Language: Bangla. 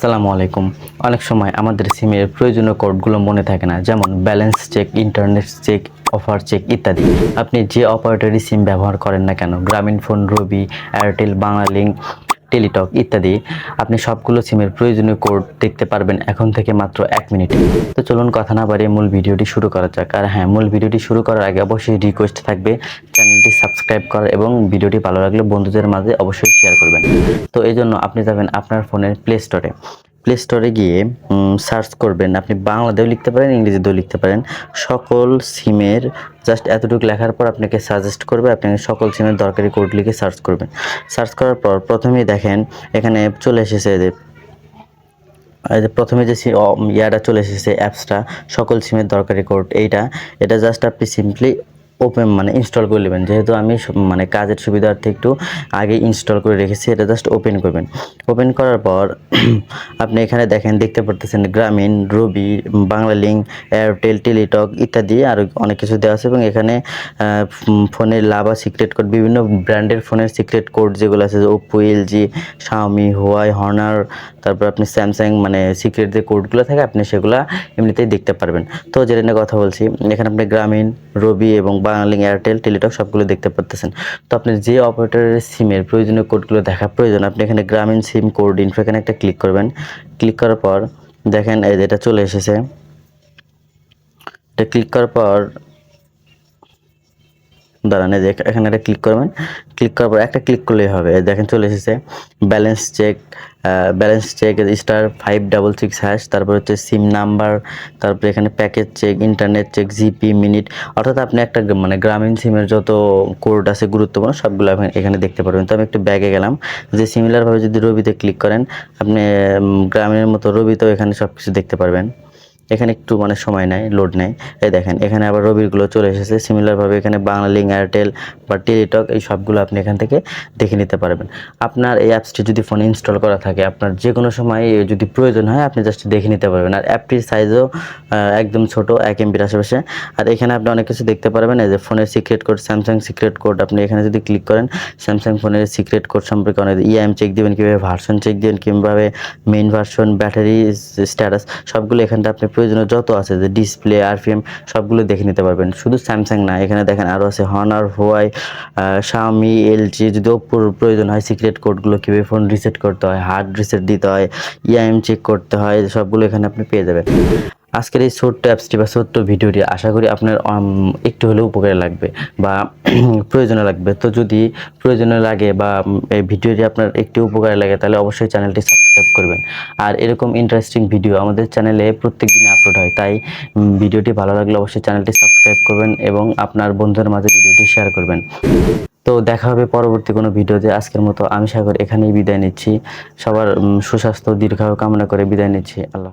আসসালামু আলাইকুম। অনেক সময় আমাদের সিমের প্রয়োজনীয় কোডগুলো মনে থাকে না, যেমন balance check, internet check, offer check ইত্যাদি। আপনি যে অপারেটরই সিম ব্যবহার করেন না কেন, গ্রামীণফোন, রবি, এয়ারটেল, বাংলালিংক, টেলিটক ইত্যাদি, আপনি সবগুলো সিমের প্রয়োজনীয় কোড দেখতে পারবেন এখন থেকে মাত্র 1 মিনিটে। তো চলুন কথা না বাড়িয়ে মূল ভিডিওটি শুরু করা যাক। আর হ্যাঁ, মূল ভিডিওটি শুরু করার আগে অবশ্যই রিকোয়েস্ট থাকবে চ্যানেলটি সাবস্ক্রাইব করার এবং ভিডিওটি ভালো লাগলে বন্ধুদের মাঝে অবশ্যই শেয়ার করবেন। তো এই জন্য আপনি যাবেন আপনার ফোনের প্লে স্টোরে গিয়ে সার্চ করবেন। আপনি বাংলাতেও লিখতে পারেন, ইংরেজিতেও লিখতে পারেন। সকল সিমের জাস্ট এতটুকু লেখার পর আপনাকে সাজেস্ট করবে, আপনি সকল সিমের দরকারি কোড লিখে সার্চ করবেন। সার্চ করার পর প্রথমেই দেখেন এখানে চলে এসেছে যে প্রথমে যে ইয়াটা চলে এসেছে অ্যাপসটা, সকল সিমের দরকারি কোড। এটা জাস্ট আপনি সিম্পলি ওপেন ইনস্টল করে নেবেন। যেহেতু আমি কাজের সুবিধার্থে একটু আগে ইনস্টল করে রেখেছি, এটা জাস্ট ওপেন করবেন। ওপেন করার পর আপনি এখানে দেখতে পারতেছেন গ্রামীণ, রবি, বাংলালিংক, এয়ারটেল, টেলিটক ইত্যাদি আরও অনেক কিছু দেওয়া আছে। এবং এখানে ফোনের লাভা সিক্রেট কোড, বিভিন্ন ব্র্যান্ডের ফোনের সিক্রেট কোড যেগুলো আছে, Oppo, LG, Xiaomi, Huawei, Honor, তারপর আপনি স্যামসাং সিক্রেট যে কোডগুলো থাকে আপনি সেগুলো এমনিতেই দেখতে পারবেন। তো যেটা নিয়ে কথা বলছি, এখানে আপনি গ্রামীণ, রবি এবং বাংলালিংক, এয়ারটেল, টেলিটক সবগুলো দেখতে পারতেছেন। তো আপনি যে অপারেটরের সিমের প্রয়োজনীয় কোডগুলো দেখা প্রয়োজন, আপনি এখানে গ্রামীণ সিম কোড ইনফো এখানে একটা ক্লিক করবেন। ক্লিক করার পর দেখেন এটা চলে এসেছে। এটা ক্লিক করার পর দাঁড়ান, এখানে একটা ক্লিক করবেন। ক্লিক করার পর একটা ক্লিক করলেই হবে। দেখেন চলে এসেছে ব্যালেন্স চেক, *566#, তারপর হচ্ছে সিম নাম্বার, তারপরে এখানে package check, internet check, GP, minute. অর্থাৎ আপনি একটা গ্রামীণ সিমের যত কোড আছে গুরুত্বপূর্ণ সবগুলো এখানে দেখতে পারবেন। তো আমি একটু ব্যাগে গেলাম। যে সিমিলারভাবে যদি রবিতে ক্লিক করেন, আপনি গ্রামীণের মতো রবিতেও এখানে সব কিছু দেখতে পারবেন। এখানে একটু সময় নেয়, লোড নেয়। এই দেখেন এখানে আবার রবিরগুলো চলে এসেছে। সিমিলারভাবে এখানে বাংলালিংক, এয়ারটেল বা টেলিটক এই সবগুলো আপনি এখান থেকে দেখে নিতে পারবেন। আপনার এই অ্যাপসটি যদি ফোনে ইনস্টল করা থাকে, আপনার যে কোনো সময় যদি প্রয়োজন হয় আপনি জাস্ট দেখে নিতে পারবেন। আর অ্যাপটির সাইজও একদম ছোট, 1 MB আশেপাশে। আর এখানে আপনি অনেক কিছু দেখতে পারবেন। এই যে ফোনের secret code, Samsung secret code, আপনি এখানে যদি ক্লিক করেন স্যামসাং ফোনের সিক্রেট কোড সম্পর্কে অনেক ইএম চেক দিবেন, কীভাবে ভার্সন চেক দিবেন, কীভাবে মেইন ভার্সন, ব্যাটারি স্ট্যাটাস সবগুলো এখানটা আপনি প্রয়োজনীয় যত আছে, যে ডিসপ্লে, আরপিএম সবগুলো দেখে নিতে পারবেন। শুধু স্যামসাং না, এখানে দেখেন আরও আছে হনার, হুয়াই, শাওমি, এলজি। যদি ওপ্পোর প্রয়োজন হয় সিক্রেট কোডগুলো, কীভাবে ফোন রিসেট করতে হয়, হার্ড রিসেট দিতে হয়, ইএম চেক করতে হয়, সবগুলো এখানে আপনি পেয়ে যাবেন। আজকের এই ছোট্ট অ্যাপসটি বা ছোট্ট ভিডিওটি আশা করি আপনার একটু হলেও উপকারে লাগবে বা প্রয়োজনে লাগবে। তো যদি প্রয়োজনে লাগে বা এই ভিডিওটি আপনার একটু উপকারে লাগে, তাহলে অবশ্যই চ্যানেলটি সাবস্ক্রাইব করবেন। আর এরকম ইন্টারেস্টিং ভিডিও আমাদের চ্যানেলে প্রত্যেক দিন আপলোড হয়, তাই ভিডিওটি ভালো লাগলে অবশ্যই চ্যানেলটি সাবস্ক্রাইব করবেন এবং আপনার বন্ধুদের মাঝে ভিডিওটি শেয়ার করবেন। তো দেখা হবে পরবর্তী কোনো ভিডিওতে। আজকের মতো আমি সাগর এখানেই বিদায় নিচ্ছি। সবার সুস্বাস্থ্য দীর্ঘায়ু কামনা করে বিদায় নিচ্ছি। আল্লাহ।